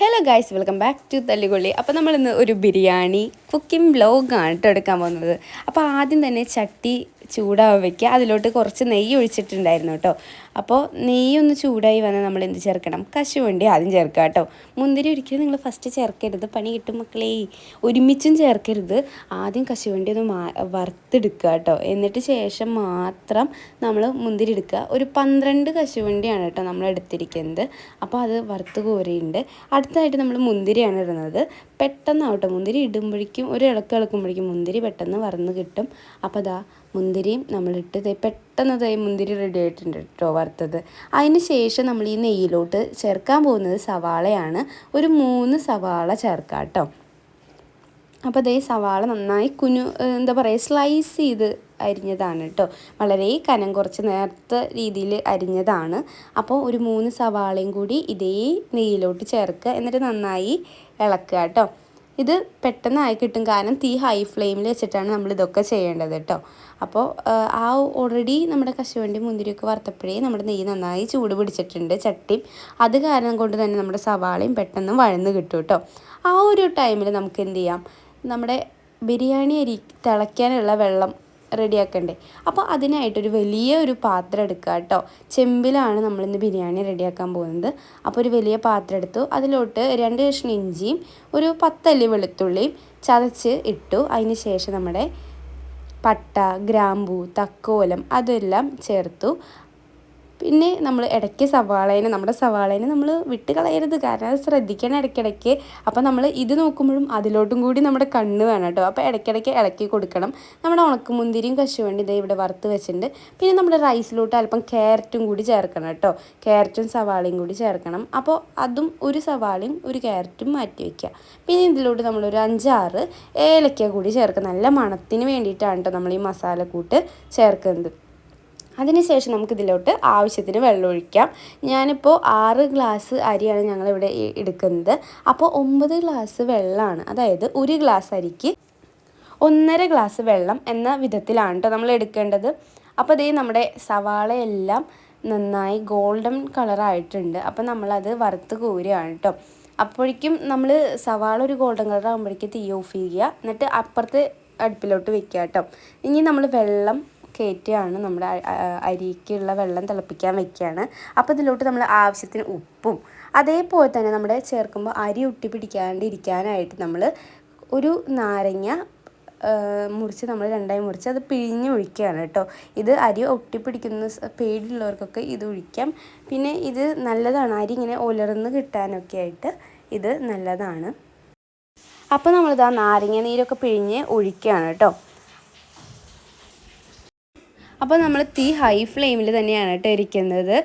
Hello guys, welcome back to Thallikolli. അപ്പോൾ നമ്മളിന്ന് ഒരു ബിരിയാണി കുക്കിംഗ് വ്ലോഗാണ് കേട്ടോ എടുക്കാൻ പോകുന്നത്. അപ്പോൾ ആദ്യം തന്നെ ചട്ടി ചൂടാവാൻ വയ്ക്കുക. അതിലോട്ട് കുറച്ച് നെയ്യ് ഒഴിച്ചിട്ടുണ്ടായിരുന്നു കേട്ടോ. അപ്പോൾ നെയ്യൊന്ന് ചൂടായി വന്നാൽ നമ്മൾ എന്ത് ചേർക്കണം? കശുവണ്ടി ആദ്യം ചേർക്കുക കേട്ടോ. മുന്തിരി ഒരിക്കലും നിങ്ങൾ ഫസ്റ്റ് ചേർക്കരുത്, പണി കിട്ടും മക്കളേ. ഒരുമിച്ചും ചേർക്കരുത്. ആദ്യം കശുവണ്ടി ഒന്ന് വറുത്തെടുക്കുക കേട്ടോ. എന്നിട്ട് ശേഷം മാത്രം നമ്മൾ മുന്തിരി എടുക്കുക. ഒരു 12 കശുവണ്ടിയാണ് കേട്ടോ നമ്മൾ എടുത്തിരിക്കുന്നത്. അപ്പോൾ അത് വറുത്ത് കോരിയുണ്ട്. അടുത്തതായിട്ട് നമ്മൾ മുന്തിരിയാണ് ഇടുന്നത്. പെട്ടെന്നാവട്ടെ, മുന്തിരി ഇടുമ്പോഴേക്കും ഒരു ഇളക്കുമ്പോഴേക്കും മുന്തിരി പെട്ടെന്ന് വറന്ന് കിട്ടും. അപ്പോൾ അതാ മുന്തിരിയും നമ്മളിട്ട് പെട്ടെന്ന് മുന്തിരി റെഡി ആയിട്ടുണ്ട് കേട്ടോ വറുത്തത്. അതിന് ശേഷം നമ്മൾ ഈ നെയ്യിലോട്ട് ചേർക്കാൻ പോകുന്നത് സവാളയാണ്. ഒരു 3 സവാള ചേർക്കാം കേട്ടോ. അപ്പോൾ സവാള നന്നായി സ്ലൈസ് ചെയ്ത് അരിഞ്ഞതാണ് കേട്ടോ. വളരെ കനം കുറച്ച് നേർത്ത രീതിയിൽ അരിഞ്ഞതാണ്. അപ്പോൾ ഒരു 3 സവാളയും കൂടി ഇതേ നെയ്യിലോട്ട് ചേർക്കുക. എന്നിട്ട് നന്നായി ഇളക്കുക കേട്ടോ. ഇത് പെട്ടെന്നായി കിട്ടും, കാരണം തീ ഹൈ ഫ്ലെയിമിൽ വെച്ചിട്ടാണ് നമ്മൾ ഇതൊക്കെ ചെയ്യേണ്ടത് കേട്ടോ. അപ്പോൾ ഓൾറെഡി നമ്മുടെ കശുവണ്ടി മുന്തിരിയൊക്കെ വറുത്തപ്പോഴേ നമ്മുടെ നെയ്യ് നന്നായി ചൂട് പിടിച്ചിട്ടുണ്ട് ചട്ടിയും. അത് കാരണം കൊണ്ട് തന്നെ നമ്മുടെ സവാളയും പെട്ടെന്ന് വഴന്ന് കിട്ടും കേട്ടോ. ആ ഒരു ടൈമിൽ നമുക്ക് എന്ത് ചെയ്യാം, നമ്മുടെ ബിരിയാണി അരി തിളയ്ക്കാനുള്ള വെള്ളം റെഡിയാക്കണ്ടേ. അപ്പോൾ അതിനായിട്ടൊരു വലിയൊരു പാത്രം എടുക്കുക കേട്ടോ. ചെമ്പിലാണ് നമ്മളിന്ന് ബിരിയാണി റെഡിയാക്കാൻ പോകുന്നത്. അപ്പോൾ ഒരു വലിയ പാത്രം എടുത്തു. അതിലോട്ട് 2 കഷ്ണം ഇഞ്ചിയും ഒരു 10 അല്ലി വെളുത്തുള്ളിയും ചതച്ച് ഇട്ടു. അതിന് ശേഷം നമ്മുടെ പട്ട, ഗ്രാമ്പൂ, തക്കോലം അതെല്ലാം ചേർത്തു. പിന്നെ നമ്മൾ ഇടയ്ക്ക് നമ്മുടെ സവാളേനെ നമ്മൾ വിട്ട് കളയരുത്, കാരണം അത് ശ്രദ്ധിക്കണം ഇടയ്ക്കിടയ്ക്ക്. അപ്പോൾ നമ്മൾ ഇത് നോക്കുമ്പോഴും അതിലോട്ടും കൂടി നമ്മുടെ കണ്ണ് വേണം കേട്ടോ. അപ്പോൾ ഇടയ്ക്കിടയ്ക്ക് ഇളക്കി കൊടുക്കണം. നമ്മുടെ ഉണക്കമുന്തിരിയും കശുവണ്ടി ഇവിടെ വറുത്ത് വെച്ചിട്ടുണ്ട്. പിന്നെ നമ്മുടെ റൈസിലോട്ട് അല്പം ക്യാരറ്റും കൂടി ചേർക്കണം കേട്ടോ. ക്യാരറ്റും സവാളയും കൂടി ചേർക്കണം. അപ്പോൾ അതും ഒരു സവാളയും ഒരു ക്യാരറ്റും മാറ്റി വയ്ക്കുക. പിന്നെ ഇതിലോട്ട് നമ്മളൊരു 5-6 ഏലക്ക കൂടി ചേർക്കുക. നല്ല മണത്തിന് വേണ്ടിയിട്ടാണ് കേട്ടോ നമ്മൾ ഈ മസാലക്കൂട്ട് ചേർക്കുന്നത്. അതിനുശേഷം നമുക്കിതിലോട്ട് ആവശ്യത്തിന് വെള്ളം ഒഴിക്കാം. ഞാനിപ്പോൾ 6 ഗ്ലാസ് അരിയാണ് ഞങ്ങളിവിടെ എടുക്കുന്നത്. അപ്പോൾ 9 ഗ്ലാസ് വെള്ളമാണ്, അതായത് 1 ഗ്ലാസ് അരിക്ക് 1.5 ഗ്ലാസ് വെള്ളം എന്ന വിധത്തിലാണ് കേട്ടോ നമ്മൾ എടുക്കേണ്ടത്. അപ്പോൾ നമ്മുടെ സവാളയെല്ലാം നന്നായി ഗോൾഡൻ കളറായിട്ടുണ്ട്. അപ്പോൾ നമ്മളത് വറുത്ത് കോരുകയാണ് കേട്ടോ. അപ്പോഴേക്കും നമ്മൾ സവാള ഒരു ഗോൾഡൻ കളർ ആകുമ്പോഴേക്കും തീ ഓഫ് ചെയ്യുക. എന്നിട്ട് അപ്പുറത്ത് അടുപ്പിലോട്ട് വെക്കുക കേട്ടോ. ഇനി നമ്മൾ വെള്ളം കയറ്റിയാണ് നമ്മുടെ അരിക്കുള്ള വെള്ളം തിളപ്പിക്കാൻ വെക്കുകയാണ്. അപ്പോൾ ഇതിലോട്ട് നമ്മൾ ആവശ്യത്തിന് ഉപ്പും അതേപോലെ തന്നെ നമ്മുടെ ചേർക്കുമ്പോൾ അരി ഒട്ടി പിടിക്കാണ്ടിരിക്കാനായിട്ട് നമ്മൾ ഒരു നാരങ്ങ മുറിച്ച് നമ്മൾ 2ആയി മുറിച്ച് അത് പിഴിഞ്ഞ് ഒഴിക്കുകയാണ് കേട്ടോ. ഇത് അരി ഒട്ടിപ്പിടിക്കുന്ന പേടിയുള്ളവർക്കൊക്കെ ഇത് ഒഴിക്കാം. പിന്നെ ഇത് നല്ലതാണ്, അരി ഇങ്ങനെ ഉലർന്ന് കിട്ടാനൊക്കെ ആയിട്ട് ഇത് നല്ലതാണ്. അപ്പോൾ നമ്മളിതാ നാരങ്ങ നീരൊക്കെ പിഴിഞ്ഞ് ഒഴിക്കുകയാണ് കേട്ടോ. അപ്പോൾ നമ്മൾ തീ ഹൈ ഫ്ലെയിമിൽ തന്നെയാണ് കേട്ടോ ഇരിക്കുന്നത്.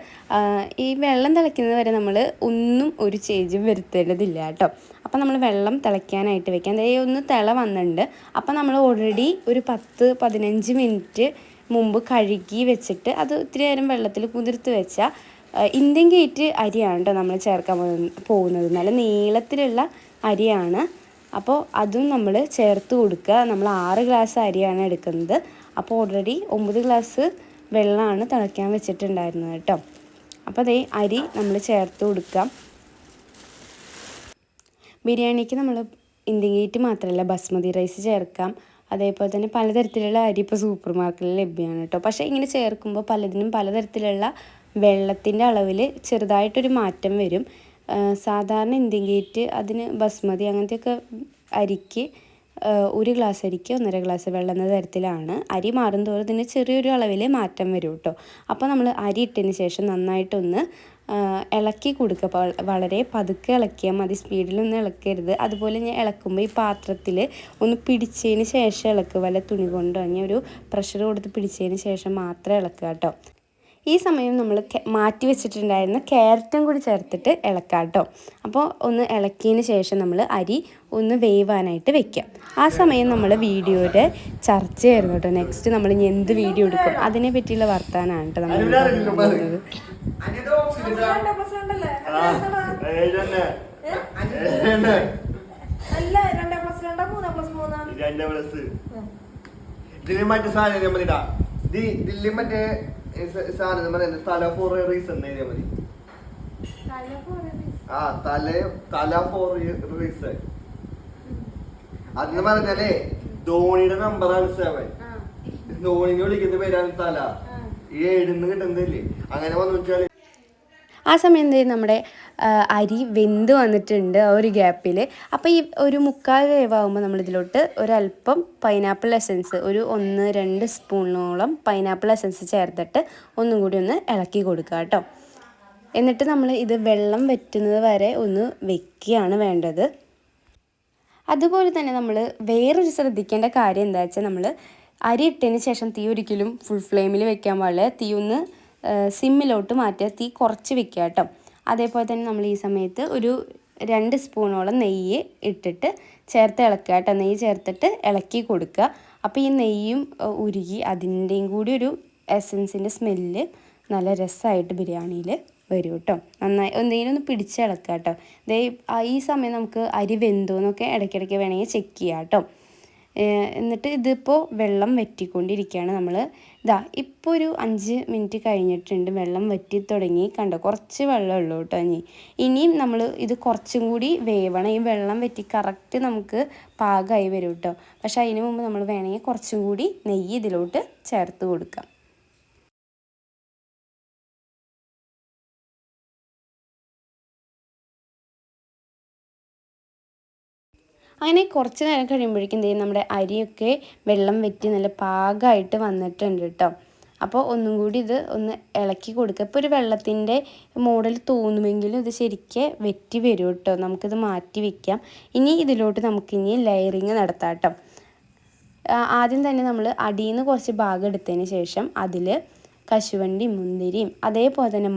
ഈ വെള്ളം തിളയ്ക്കുന്നത് വരെ നമ്മൾ ഒന്നും ഒരു ചേഞ്ചും വരുത്തേണ്ടതില്ല കേട്ടോ. അപ്പോൾ നമ്മൾ വെള്ളം തിളയ്ക്കാനായിട്ട് വെക്കാം. ഒന്ന് തിള വന്നിട്ടുണ്ട്. അപ്പോൾ നമ്മൾ ഓൾറെഡി ഒരു 10-15 മിനിറ്റ് മുമ്പ് കഴുകി വെച്ചിട്ട് അത് ഇത്തിരി നേരം വെള്ളത്തിൽ കുതിർത്ത് വെച്ച ഇന്ത്യൻ ഗേറ്റ് അരിയാണ് കേട്ടോ നമ്മൾ ചേർക്കാൻ പോകുന്നത്. നല്ല നീളത്തിലുള്ള അരിയാണ്. അപ്പോൾ അതും നമ്മൾ ചേർത്ത് കൊടുക്കുക. നമ്മൾ 6 ഗ്ലാസ് അരിയാണ് എടുക്കുന്നത്. അപ്പോൾ ഓൾറെഡി 9 ഗ്ലാസ് വെള്ളമാണ് തിളയ്ക്കാൻ വെച്ചിട്ടുണ്ടായിരുന്നത് കേട്ടോ. അപ്പോൾ അരി നമ്മൾ ചേർത്ത് കൊടുക്കാം. ബിരിയാണിക്ക് നമ്മൾ ഇന്ത്യൻ ഗേറ്റ് മാത്രമല്ല ബസ്മതി റൈസ് ചേർക്കാം. അതേപോലെ തന്നെ പലതരത്തിലുള്ള അരി ഇപ്പോൾ സൂപ്പർ മാർക്കറ്റിൽ ലഭ്യമാണ് കേട്ടോ. പക്ഷേ ഇങ്ങനെ ചേർക്കുമ്പോൾ പലതിനും പലതരത്തിലുള്ള വെള്ളത്തിൻ്റെ അളവിൽ ചെറുതായിട്ടൊരു മാറ്റം വരും. സാധാരണ ഇന്ത്യൻ ഗേറ്റ് അതിന് ബസ്മതി അങ്ങനത്തെയൊക്കെ അരിക്ക് 1 ഗ്ലാസ് അരിക്ക് 1.5 ഗ്ലാസ് വെള്ളം എന്ന തരത്തിലാണ്. അരി മാറുന്തോറും ഇതിന് ചെറിയൊരു അളവിൽ മാറ്റം വരും കേട്ടോ. അപ്പോൾ നമ്മൾ അരി ഇട്ടതിന് ശേഷം നന്നായിട്ടൊന്ന് ഇളക്കി കൊടുക്കുക. വളരെ പതുക്കെ ഇളക്കിയാൽ മതി, സ്പീഡിലൊന്നും ഇളക്കരുത്. അതുപോലെ ഞാൻ ഇളക്കുമ്പോൾ ഈ പാത്രത്തിൽ ഒന്ന് പിടിച്ചതിന് ശേഷം ഇളക്കുക. വല്ല തുണി കൊണ്ടോ അങ്ങനെ ഒരു പ്രഷർ കൊടുത്ത് പിടിച്ചതിന് ശേഷം മാത്രം ഇളക്കുക കേട്ടോ. ഈ സമയം നമ്മൾ മാറ്റി വെച്ചിട്ടുണ്ടായിരുന്ന ക്യാരറ്റും കൂടി ചേർത്തിട്ട് ഇളക്കാം കേട്ടോ. അപ്പോൾ ഒന്ന് ഇളക്കിയതിന് ശേഷം നമ്മൾ അരി ഒന്ന് വേവാനായിട്ട് വെക്കാം. ആ സമയം നമ്മൾ വീഡിയോയുടെ ചർച്ചയായിരുന്നു കേട്ടോ. നെക്സ്റ്റ് നമ്മൾ ഇനി എന്ത് വീഡിയോ എടുക്കും അതിനെ പറ്റിയുള്ള വർത്താനാണ് കേട്ടോ നമ്മൾ പറയുന്നത്. സാധനം പറയുന്നത് തല ഫോർ റീസൺ എഴുതിയാൽ മതി. ആ തല 4 റീസ്. അതെന്ന് പറഞ്ഞാലേ ധോണിയുടെ നമ്പറാണ് 7. ധോണിനെ വിളിക്കുന്ന പേരാണ് തല. ഈ 7 കിട്ടുന്നില്ലേ, അങ്ങനെ വന്നു വെച്ചാല്. ആ സമയം എന്ത് ചെയ്യും, നമ്മുടെ അരി വെന്ത് വന്നിട്ടുണ്ട് ആ ഒരു ഗ്യാപ്പിൽ. അപ്പോൾ ഈ ഒരു 3/4 വേവാകുമ്പോൾ നമ്മളിതിലോട്ട് ഒരല്പം പൈനാപ്പിൾ എസൻസ്, ഒരു 1-2 സ്പൂണോളം പൈനാപ്പിൾ എസൻസ് ചേർത്തിട്ട് ഒന്നും കൂടി ഒന്ന് ഇളക്കി കൊടുക്കുക കേട്ടോ. എന്നിട്ട് നമ്മൾ ഇത് വെള്ളം വറ്റുന്നത് വരെ ഒന്ന് വെക്കുകയാണ് വേണ്ടത്. അതുപോലെ തന്നെ നമ്മൾ വേറൊരു ശ്രദ്ധിക്കേണ്ട കാര്യം എന്താ വെച്ചാൽ, നമ്മൾ അരി ഇട്ടതിന് ശേഷം തീ ഒരിക്കലും ഫുൾ ഫ്ലെയിമിൽ വെക്കാൻ പാടില്ല. തീ ഒന്ന് സിമ്മിലോട്ട് മാറ്റുക, തീ കുറച്ച് വെക്കുക കേട്ടോ. അതേപോലെ തന്നെ നമ്മൾ ഈ സമയത്ത് ഒരു 2 സ്പൂണോളം നെയ്യ് ഇട്ടിട്ട് ചേർത്ത് ഇളക്കുക കേട്ടോ. നെയ്യ് ചേർത്തിട്ട് ഇളക്കി കൊടുക്കുക. അപ്പോൾ ഈ നെയ്യും ഉരുകി അതിൻ്റെയും കൂടി ഒരു എസൻസിൻ്റെ സ്മെല്ല് നല്ല രസമായിട്ട് ബിരിയാണിയിൽ വരും കേട്ടോ. നന്നായി എന്തെങ്കിലും ഒന്ന് പിടിച്ചിളക്കുക കേട്ടോ. ഈ സമയം നമുക്ക് അരി വെന്തോന്നൊക്കെ ഇടയ്ക്കിടയ്ക്ക് വേണമെങ്കിൽ ചെക്ക് ചെയ്യാം കേട്ടോ. എന്നിട്ട് ഇതിപ്പോൾ വെള്ളം വറ്റിക്കൊണ്ടിരിക്കുകയാണ്. നമ്മൾ ഇപ്പോൾ ഒരു 5 മിനിറ്റ് കഴിഞ്ഞിട്ടുണ്ട്. വെള്ളം വറ്റി തുടങ്ങി, കണ്ടോ, കുറച്ച് വെള്ളം ഉള്ളൂ കേട്ടോ. ഇനിയും നമ്മൾ ഇത് കുറച്ചും കൂടി വേവണം. ഈ വെള്ളം വറ്റി കറക്റ്റ് നമുക്ക് പാകമായി വരും കേട്ടോ. പക്ഷേ അതിന് മുമ്പ് നമ്മൾ വേണമെങ്കിൽ കുറച്ചും കൂടി നെയ്യ് ഇതിലോട്ട് ചേർത്ത് കൊടുക്കാം. അങ്ങനെ കുറച്ച് നേരം കഴിയുമ്പോഴേക്കും എന്ത് ചെയ്യും, നമ്മുടെ അരിയൊക്കെ വെള്ളം വറ്റി നല്ല പാകമായിട്ട് വന്നിട്ടുണ്ട് കേട്ടോ. അപ്പോൾ ഒന്നും കൂടി ഇത് ഒന്ന് ഇളക്കി കൊടുക്കുക. ഇപ്പോൾ ഒരു വെള്ളത്തിൻ്റെ മോഡൽ തോന്നുമെങ്കിലും ഇത് ശരിക്കും വെറ്റി വരും കേട്ടോ. നമുക്കിത് മാറ്റി വയ്ക്കാം. ഇനി ഇതിലോട്ട് നമുക്കിനി ലെയറിങ് നടത്താം കേട്ടോ. ആദ്യം തന്നെ നമ്മൾ അടിയിൽ നിന്ന് കുറച്ച് ഭാഗം എടുത്തതിന് ശേഷം അതിൽ കശുവണ്ടിയും മുന്തിരിയും അതേപോലെ തന്നെ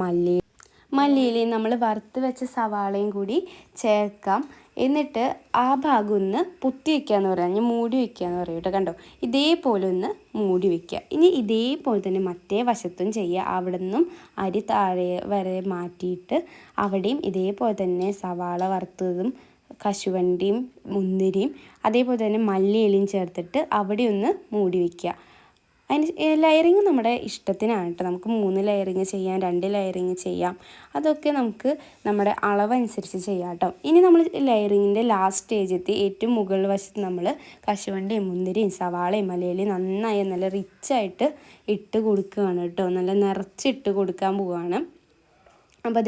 മല്ലിയിലയും നമ്മൾ വറുത്ത് വെച്ച സവാളയും കൂടി ചേർക്കാം. എന്നിട്ട് ആ ഭാഗം ഒന്ന് പൊത്തി വയ്ക്കുക എന്ന് പറഞ്ഞാൽ മൂടി വയ്ക്കുക എന്ന് പറയും കേട്ടോ. കണ്ടോ, ഇതേപോലെ ഒന്ന് മൂടി വയ്ക്കുക. ഇനി ഇതേപോലെ തന്നെ മറ്റേ വശത്തും ചെയ്യുക. അവിടെ നിന്നും അരി താഴെ വരെ മാറ്റിയിട്ട് അവിടെയും ഇതേപോലെ തന്നെ സവാള വറുത്തതും കശുവണ്ടിയും മുന്തിരിയും അതേപോലെ തന്നെ മല്ലിയിലയും ചേർത്തിട്ട് അവിടെ ഒന്ന് മൂടി വയ്ക്കുക. അതിന് ലെയറിങ് നമ്മുടെ ഇഷ്ടത്തിനാണ് കേട്ടോ. നമുക്ക് 3 ലെയറിങ് ചെയ്യാം, 2 ലെയറിങ് ചെയ്യാം. അതൊക്കെ നമുക്ക് നമ്മുടെ അളവനുസരിച്ച് ചെയ്യാം കേട്ടോ. ഇനി നമ്മൾ ലെയറിങ്ങിൻ്റെ ലാസ്റ്റ് സ്റ്റേജെത്തി ഏറ്റവും മുകളിൽ വശത്ത് നമ്മൾ കശുവണ്ടിയും മുന്തിരിയും സവാളയും മലയിലയും നന്നായി നല്ല റിച്ചായിട്ട് ഇട്ട് കൊടുക്കുകയാണ് കേട്ടോ. നല്ല നിറച്ചിട്ട് കൊടുക്കാൻ പോവുകയാണ്. അപ്പോൾ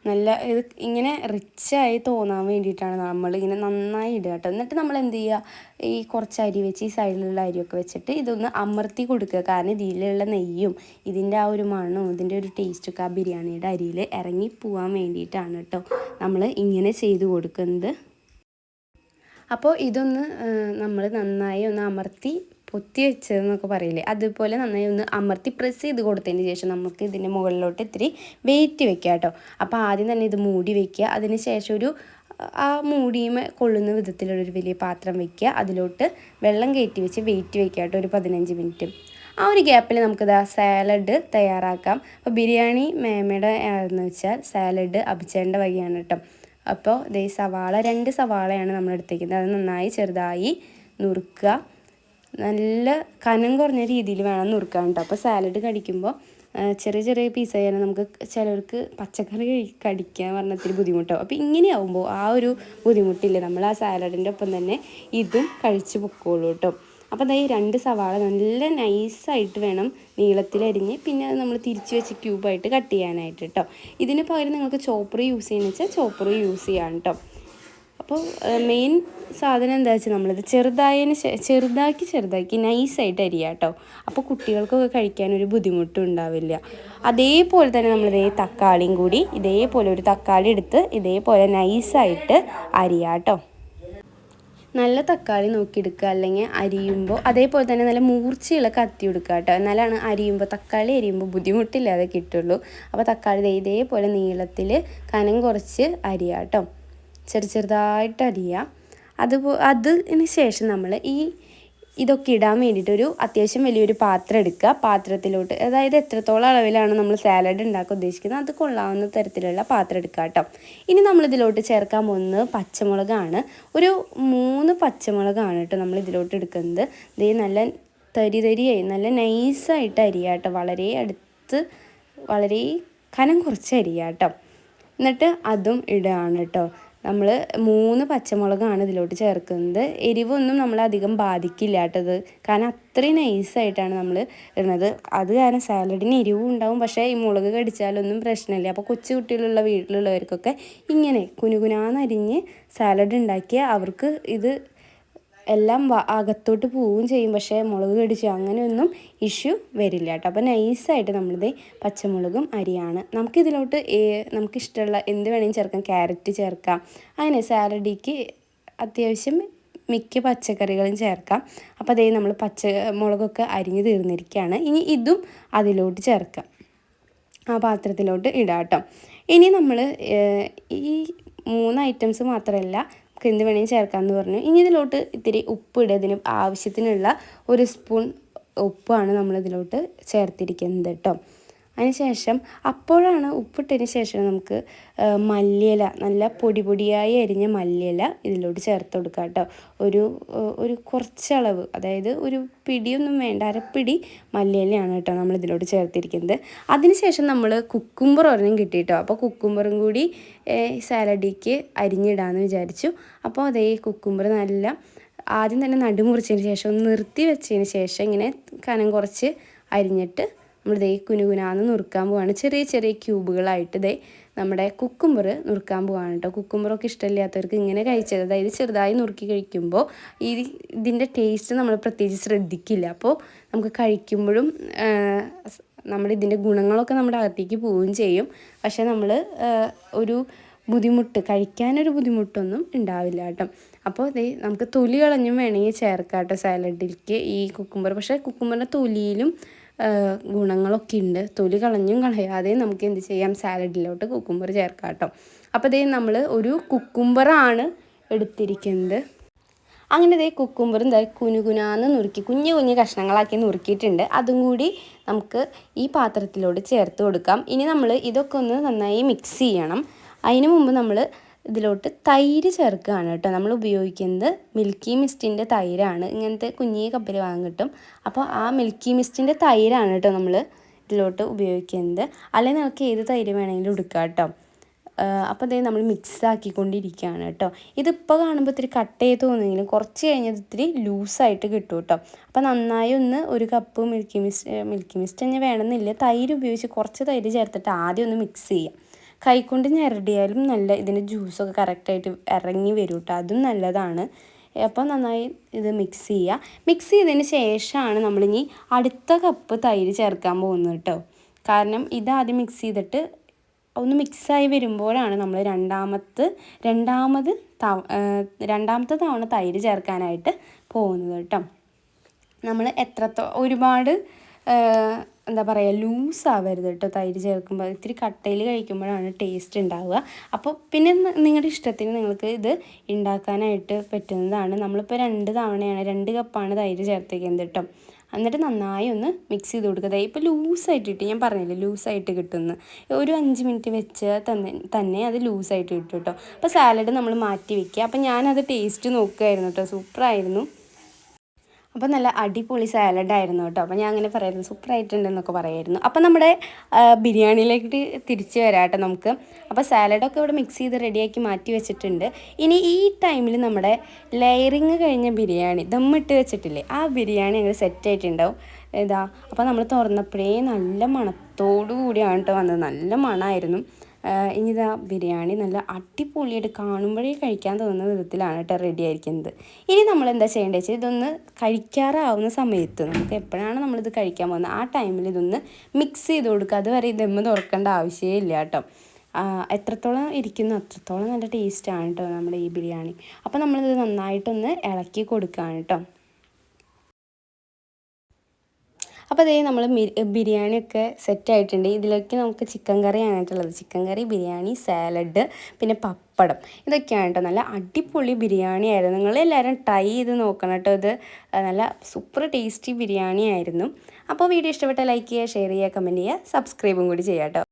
നല്ല ഇത് ഇങ്ങനെ റിച്ചായി തോന്നാൻ വേണ്ടിയിട്ടാണ് നമ്മളിങ്ങനെ നന്നായി ഇടുക കേട്ടോ. എന്നിട്ട് നമ്മൾ എന്ത് ചെയ്യുക, ഈ കുറച്ച് അരി വെച്ച് ഈ സൈഡിലുള്ള അരിയൊക്കെ വെച്ചിട്ട് ഇതൊന്ന് അമർത്തി കൊടുക്കുക. കാരണം ഇതിലുള്ള നെയ്യും ഇതിൻ്റെ ആ ഒരു മണവും ഇതിൻ്റെ ഒരു ടേസ്റ്റൊക്കെ ആ ബിരിയാണിയുടെ അരിയിൽ ഇറങ്ങി പോകാൻ വേണ്ടിയിട്ടാണ് കേട്ടോ നമ്മൾ ഇങ്ങനെ ചെയ്ത് കൊടുക്കുന്നത്. അപ്പോൾ ഇതൊന്ന് നമ്മൾ നന്നായി ഒന്ന് അമർത്തി പൊത്തി വെച്ചതെന്നൊക്കെ പറയില്ലേ, അതുപോലെ നന്നായി ഒന്ന് അമർത്തി പ്രസ് ചെയ്ത് കൊടുത്തതിന് ശേഷം നമുക്ക് ഇതിൻ്റെ മുകളിലോട്ട് ഇത്തിരി വെയിറ്റ് വെക്കുക കേട്ടോ. അപ്പോൾ ആദ്യം തന്നെ ഇത് മൂടി വയ്ക്കുക. അതിന് ശേഷം ഒരു ആ മൂടിയുമേ കൊള്ളുന്ന വിധത്തിലുള്ളൊരു വലിയ പാത്രം വയ്ക്കുക. അതിലോട്ട് വെള്ളം കയറ്റി വെച്ച് വെയിറ്റ് വയ്ക്കുക കേട്ടോ, ഒരു 15 മിനിറ്റ്. ആ ഒരു ഗ്യാപ്പിൽ നമുക്കിതാ സാലഡ് തയ്യാറാക്കാം. അപ്പോൾ ബിരിയാണി മേമയുടെ എന്ന് വെച്ചാൽ സാലഡ് അഭിച്ചേൻ്റെ വകയാണ് കേട്ടോ. അപ്പോൾ സവാള 2 സവാളയാണ് നമ്മൾ എടുത്തേക്കുന്നത്. അത് നന്നായി ചെറുതായി നുറുക്കുക. നല്ല കനം കുറഞ്ഞ രീതിയിൽ വേണം നുറുക്കാൻ കേട്ടോ. അപ്പോൾ സാലഡ് കടിക്കുമ്പോൾ ചെറിയ ചെറിയ പീസായാലും നമുക്ക് ചിലർക്ക് പച്ചക്കറി കടിക്കാൻ പറഞ്ഞിട്ട് ബുദ്ധിമുട്ടാവും. അപ്പോൾ ഇങ്ങനെയാവുമ്പോൾ ആ ഒരു ബുദ്ധിമുട്ടില്ല. നമ്മൾ ആ സാലഡിൻ്റെ ഒപ്പം തന്നെ ഇതും കഴിച്ച് പൊക്കോളൂ കേട്ടോ. അപ്പോൾ ഈ 2 സവാള നല്ല നൈസായിട്ട് വേണം നീളത്തിലരിഞ്ഞ് പിന്നെ അത് നമ്മൾ തിരിച്ച് വെച്ച് ക്യൂബായിട്ട് കട്ട് ചെയ്യാനായിട്ട് കേട്ടോ. ഇതിന് പകരം നിങ്ങൾക്ക് ചോപ്പർ യൂസ് ചെയ്യുന്ന വെച്ചാൽ ചോപ്പർ യൂസ് ചെയ്യാം കേട്ടോ. അപ്പോൾ മെയിൻ സാധനം എന്താ വെച്ചാൽ നമ്മളിത് ചെറുതാക്കി നൈസായിട്ട് അരിയുക കേട്ടോ. അപ്പോൾ കുട്ടികൾക്കൊക്കെ കഴിക്കാനൊരു ബുദ്ധിമുട്ടും ഉണ്ടാവില്ല. അതേപോലെ തന്നെ നമ്മൾ തക്കാളിയും കൂടി ഇതേപോലെ ഒരു തക്കാളി എടുത്ത് ഇതേപോലെ നൈസായിട്ട് അരിയുക കേട്ടോ. നല്ല തക്കാളി നോക്കിയെടുക്കുക, അല്ലെങ്കിൽ അരിയുമ്പോൾ അതേപോലെ തന്നെ നല്ല മൂർച്ചയുള്ള കത്തി എടുക്കുക കേട്ടോ. എന്നാലാണ് തക്കാളി അരിയുമ്പോൾ ബുദ്ധിമുട്ടില്ലാതെ കിട്ടുള്ളൂ. അപ്പോൾ തക്കാളി ഇതേപോലെ നീളത്തിൽ കനം കുറച്ച് അരിയുക കേട്ടോ. ചെറുതായിട്ട് അരിയുക. അതിന് ശേഷം നമ്മൾ ഇതൊക്കെ ഇടാൻ വേണ്ടിയിട്ടൊരു അത്യാവശ്യം വലിയൊരു പാത്രം എടുക്കുക. പാത്രത്തിലോട്ട് അതായത് എത്രത്തോളം അളവിലാണ് നമ്മൾ സാലഡ് ഉണ്ടാക്കാൻ ഉദ്ദേശിക്കുന്നത് അത് കൊള്ളാവുന്ന തരത്തിലുള്ള പാത്രം എടുക്കുക കേട്ടോ. ഇനി നമ്മളിതിലോട്ട് ചേർക്കാൻ പോകുന്നത് പച്ചമുളകാണ്. ഒരു 3 പച്ചമുളകാണ് കേട്ടോ നമ്മൾ ഇതിലോട്ട് എടുക്കുന്നത്. നല്ല തരിയായി നല്ല നൈസായിട്ട് അരിയുക കേട്ടോ. വളരെ കനം കുറച്ച് അരിയുക കേട്ടോ. എന്നിട്ട് അതും ഇടുകയാണ് കേട്ടോ. നമ്മൾ 3 പച്ചമുളകാണ് ഇതിലോട്ട് ചേർക്കുന്നത്. എരിവൊന്നും നമ്മളധികം ബാധിക്കില്ല കേട്ടത്, കാരണം അത്രയും നൈസായിട്ടാണ് നമ്മൾ ഇടുന്നത്. അത് കാരണം സാലഡിന് എരിവും ഉണ്ടാവും, പക്ഷേ ഈ മുളക് കടിച്ചാലൊന്നും പ്രശ്നമില്ല. അപ്പോൾ കൊച്ചു കുട്ടികളുള്ള വീട്ടിലുള്ളവർക്കൊക്കെ ഇങ്ങനെ കുനുകുനാന്നരിഞ്ഞ് സാലഡ് ഉണ്ടാക്കിയാൽ അവർക്ക് ഇത് എല്ലാം അകത്തോട്ട് പോവുകയും ചെയ്യും, പക്ഷേ മുളക് കടിച്ചു അങ്ങനെയൊന്നും ഇഷ്യൂ വരില്ല കേട്ടോ. അപ്പോൾ നൈസായിട്ട് നമ്മളിത് പച്ചമുളകും അരിയാണ്. നമുക്കിതിലോട്ട് നമുക്കിഷ്ടമുള്ള എന്ത് വേണമെങ്കിലും ചേർക്കാം. ക്യാരറ്റ് ചേർക്കാം, അങ്ങനെ സാലഡിക്ക് അത്യാവശ്യം മിക്ക പച്ചക്കറികളും ചേർക്കാം. അപ്പോൾ അതേ നമ്മൾ പച്ചമുളകൊക്കെ അരിഞ്ഞ് തീർന്നിരിക്കുകയാണ്. ഇനി ഇതും അതിലോട്ട് ചേർക്കാം, ആ പാത്രത്തിലോട്ട് ഇടാം കേട്ടോ. ഇനി നമ്മൾ ഈ 3 ഐറ്റംസ് മാത്രമല്ല, നമുക്ക് എന്ത് വേണമെങ്കിലും ചേർക്കാമെന്ന് പറഞ്ഞു. ഇനി ഇതിലോട്ട് ഇത്തിരി ഉപ്പ് ഇടുക. ഇതിന് ആവശ്യത്തിനുള്ള 1 സ്പൂൺ ഉപ്പാണ് നമ്മളിതിലോട്ട് ചേർത്തിരിക്കുന്നത് കേട്ടോ. അതിനുശേഷം അപ്പോഴാണ് ഉപ്പിട്ടതിന് ശേഷം നമുക്ക് മല്ലിയില, നല്ല പൊടിയായി അരിഞ്ഞ മല്ലിയില ഇതിലോട്ട് ചേർത്ത് കൊടുക്കുക കേട്ടോ. ഒരു കുറച്ചളവ്, അതായത് ഒരു പിടിയൊന്നും വേണ്ട, അരപ്പിടി മല്ലിയിലയാണ് കേട്ടോ നമ്മളിതിലോട്ട് ചേർത്തിരിക്കുന്നത്. അതിനുശേഷം നമ്മൾ കുക്കുംബർ ഒരെണ്ണം കിട്ടി കേട്ടോ. അപ്പോൾ കുക്കുംബറും കൂടി സാലഡിക്ക് അരിഞ്ഞിടാമെന്ന് വിചാരിച്ചു. അപ്പോൾ അതേ കുക്കുംബർ നല്ല ആദ്യം തന്നെ നടുമുറിച്ചതിന് ശേഷം ഒന്ന് നിർത്തി വെച്ചതിന് ശേഷം ഇങ്ങനെ കനം കുറച്ച് അരിഞ്ഞിട്ട് നമ്മളിതേ കുനുകുനാന്ന് നുറുക്കാൻ പോവാണ്. ചെറിയ ചെറിയ ക്യൂബുകളായിട്ട് ഇതേ നമ്മുടെ കുക്കുംബർ നുറുക്കാൻ പോവാണ് കേട്ടോ. കുക്കുംബറൊക്കെ ഇഷ്ടമില്ലാത്തവർക്ക് ഇങ്ങനെ കഴിച്ചത്, അതായത് ചെറുതായി നുറുക്കി കഴിക്കുമ്പോൾ ഇതിൻ്റെ ടേസ്റ്റ് നമ്മൾ പ്രത്യേകിച്ച് ശ്രദ്ധിക്കില്ല. അപ്പോൾ നമുക്ക് കഴിക്കുമ്പോഴും ഇതിൻ്റെ ഗുണങ്ങളൊക്കെ നമ്മുടെ അകത്തേക്ക് പോവുകയും ചെയ്യും. പക്ഷേ നമ്മൾ ഒരു കഴിക്കാനൊരു ബുദ്ധിമുട്ടൊന്നും ഉണ്ടാവില്ല കേട്ടോ. അപ്പോൾ നമുക്ക് തൊലി കളഞ്ഞും വേണമെങ്കിൽ ചേർക്കാം കേട്ടോ സാലഡിലേക്ക് ഈ കുക്കുംബർ. പക്ഷേ കുക്കുംബറിൻ്റെ തൊലിയിലും ഗുണങ്ങളൊക്കെ ഉണ്ട്. തൊലി കളഞ്ഞും കളയാതെ നമുക്ക് എന്ത് ചെയ്യാം, സാലഡിലോട്ട് കുക്കുംബർ ചേർക്കാം കേട്ടോ. അപ്പോൾ നമ്മൾ ഒരു കുക്കുംബറാണ് എടുത്തിരിക്കുന്നത്. അങ്ങനെ കുക്കുംബറും കുനുകുനാന്ന് നുറുക്കി കുഞ്ഞു കുഞ്ഞു കഷ്ണങ്ങളാക്കി നുറുക്കിയിട്ടുണ്ട്. അതും കൂടി നമുക്ക് ഈ പാത്രത്തിലോട്ട് ചേർത്ത് കൊടുക്കാം. ഇനി നമ്മൾ ഇതൊക്കെ ഒന്ന് നന്നായി മിക്സ് ചെയ്യണം. അതിന് മുമ്പ് നമ്മൾ ഇതിലോട്ട് തൈര് ചേർക്കുകയാണ് കേട്ടോ. നമ്മൾ ഉപയോഗിക്കുന്നത് മിൽക്കി മിസ്റ്റിൻ്റെ തൈരാണ്. ഇങ്ങനത്തെ കുഞ്ഞി കപ്പിൽ വാങ്ങാൻ കിട്ടും. അപ്പോൾ ആ മിൽക്കി മിസ്റ്റിൻ്റെ തൈരാണ് കേട്ടോ നമ്മൾ ഇതിലോട്ട് ഉപയോഗിക്കുന്നത്. അല്ലെങ്കിൽ നമുക്ക് ഏത് തൈര് വേണമെങ്കിലും എടുക്കാം കേട്ടോ. അപ്പോൾ നമ്മൾ മിക്സ് ആക്കിക്കൊണ്ടിരിക്കുകയാണ് കേട്ടോ. ഇതിപ്പോൾ കാണുമ്പോൾ ഇത്തിരി കട്ട് ചെയ്ത് തോന്നുമെങ്കിലും കുറച്ച് കഴിഞ്ഞത് ഇത്തിരി ലൂസായിട്ട് കിട്ടും കേട്ടോ. അപ്പോൾ നന്നായി ഒന്ന് 1 കപ്പ് മിൽക്കി മിസ്റ്റ് തന്നെ വേണമെന്നില്ല, തൈര് ഉപയോഗിച്ച് കുറച്ച് തൈര് ചേർത്തിട്ട് ആദ്യം ഒന്ന് മിക്സ് ചെയ്യാം. കൈകൊണ്ട് ഞെരടിയാലും നല്ല ഇതിൻ്റെ ജ്യൂസൊക്കെ കറക്റ്റായിട്ട് ഇറങ്ങി വരും കേട്ടോ, അതും നല്ലതാണ്. അപ്പോൾ നന്നായി ഇത് മിക്സ് ചെയ്യുക. മിക്സ് ചെയ്തതിന് ശേഷമാണ് നമ്മളിനി അടുത്ത കപ്പ് തൈര് ചേർക്കാൻ പോകുന്നത് കേട്ടോ. കാരണം ഇതാദ്യം മിക്സ് ചെയ്തിട്ട് ഒന്ന് മിക്സായി വരുമ്പോഴാണ് നമ്മൾ രണ്ടാമത്തെ തവണ തൈര് ചേർക്കാനായിട്ട് പോകുന്നത് കേട്ടോ. നമ്മൾ ഒരുപാട് എന്താ പറയുക, ലൂസാവരുത് കേട്ടോ തൈര് ചേർക്കുമ്പോൾ. ഇത്തിരി കട്ടയിൽ കഴിക്കുമ്പോഴാണ് ടേസ്റ്റ് ഉണ്ടാവുക. അപ്പോൾ പിന്നെ നിങ്ങളുടെ ഇഷ്ടത്തിന് നിങ്ങൾക്ക് ഇത് ഉണ്ടാക്കാനായിട്ട് പറ്റുന്നതാണ്. നമ്മളിപ്പോൾ 2 കപ്പാണ് തൈര് ചേർത്തേക്കുന്നത് കേട്ടോ. എന്നിട്ട് നന്നായി ഒന്ന് മിക്സ് ചെയ്ത് കൊടുക്കുക. ഇപ്പോൾ ലൂസായിട്ട് കിട്ടും, ഞാൻ പറഞ്ഞില്ലേ ലൂസായിട്ട് കിട്ടുമെന്ന്. ഒരു 5 മിനിറ്റ് വെച്ച് തന്നെ അത് ലൂസായിട്ട് കിട്ടും കേട്ടോ. അപ്പോൾ സാലഡ് നമ്മൾ മാറ്റി വയ്ക്കുക. അപ്പോൾ ഞാനത് ടേസ്റ്റ് നോക്കുമായിരുന്നു കേട്ടോ, സൂപ്പറായിരുന്നു. അപ്പോൾ നല്ല അടിപൊളി സാലഡായിരുന്നു കേട്ടോ. അപ്പോൾ ഞാൻ അങ്ങനെ പറയായിരുന്നു, സൂപ്പറായിട്ടുണ്ടെന്നൊക്കെ പറയായിരുന്നു. അപ്പോൾ നമ്മുടെ ബിരിയാണിയിലേക്ക് തിരിച്ച് വരാം കേട്ടോ നമുക്ക്. അപ്പോൾ സാലഡൊക്കെ ഇവിടെ മിക്സ് ചെയ്ത് റെഡിയാക്കി മാറ്റി വെച്ചിട്ടുണ്ട്. ഇനി ഈ ടൈമിൽ നമ്മുടെ ലെയറിങ് കഴിഞ്ഞ ബിരിയാണി ദമ്മിട്ട് വെച്ചിട്ടില്ലേ, ആ ബിരിയാണി അങ്ങനെ സെറ്റായിട്ടുണ്ടാവും. അപ്പോൾ നമ്മൾ തുറന്നപ്പോഴേ നല്ല മണത്തോടു കൂടിയാണ് കേട്ടോ വന്നത്, നല്ല മണമായിരുന്നു. ഇനി ബിരിയാണി നല്ല അടിപൊളിയായിട്ട് കാണുമ്പോഴേ കഴിക്കാൻ തോന്നുന്ന വിധത്തിലാണ് കേട്ടോ റെഡി ആയിരിക്കുന്നത്. ഇനി നമ്മൾ എന്താ ചെയ്യേണ്ടത് വെച്ചാൽ ഇതൊന്ന് കഴിക്കാറാവുന്ന സമയത്ത്, നമുക്ക് എപ്പോഴാണ് നമ്മളിത് കഴിക്കാൻ പോകുന്നത് ആ ടൈമിൽ ഇതൊന്ന് മിക്സ് ചെയ്ത് കൊടുക്കുക. അതുവരെ ദമ്മ് തുറക്കേണ്ട ആവശ്യമേ ഇല്ല കേട്ടോ. എത്രത്തോളം ഇരിക്കുന്നു അത്രത്തോളം നല്ല ടേസ്റ്റാണ് കേട്ടോ നമ്മുടെ ഈ ബിരിയാണി. അപ്പോൾ നമ്മളിത് നന്നായിട്ടൊന്ന് ഇളക്കി കൊടുക്കുകയാണ് കേട്ടോ. അപ്പോൾ നമ്മൾ ബിരിയാണിയൊക്കെ സെറ്റായിട്ടുണ്ട്. ഇതിലേക്ക് നമുക്ക് ചിക്കൻ കറിയാണായിട്ടുള്ളത്. ചിക്കൻ കറി, ബിരിയാണി, സാലഡ്, പിന്നെ പപ്പടം, ഇതൊക്കെയാണ് കേട്ടോ. നല്ല അടിപൊളി ബിരിയാണി ആയിരുന്നു. നിങ്ങളെല്ലാവരും ട്രൈ ചെയ്ത് നോക്കണം കേട്ടോ. ഇത് നല്ല സൂപ്പർ ടേസ്റ്റി ബിരിയാണി ആയിരുന്നു. അപ്പോൾ വീഡിയോ ഇഷ്ടപ്പെട്ടാൽ ലൈക്ക് ചെയ്യുക, ഷെയർ ചെയ്യുക, കമൻറ്റ് ചെയ്യുക, സബ്സ്ക്രൈബും കൂടി ചെയ്യാം കേട്ടോ.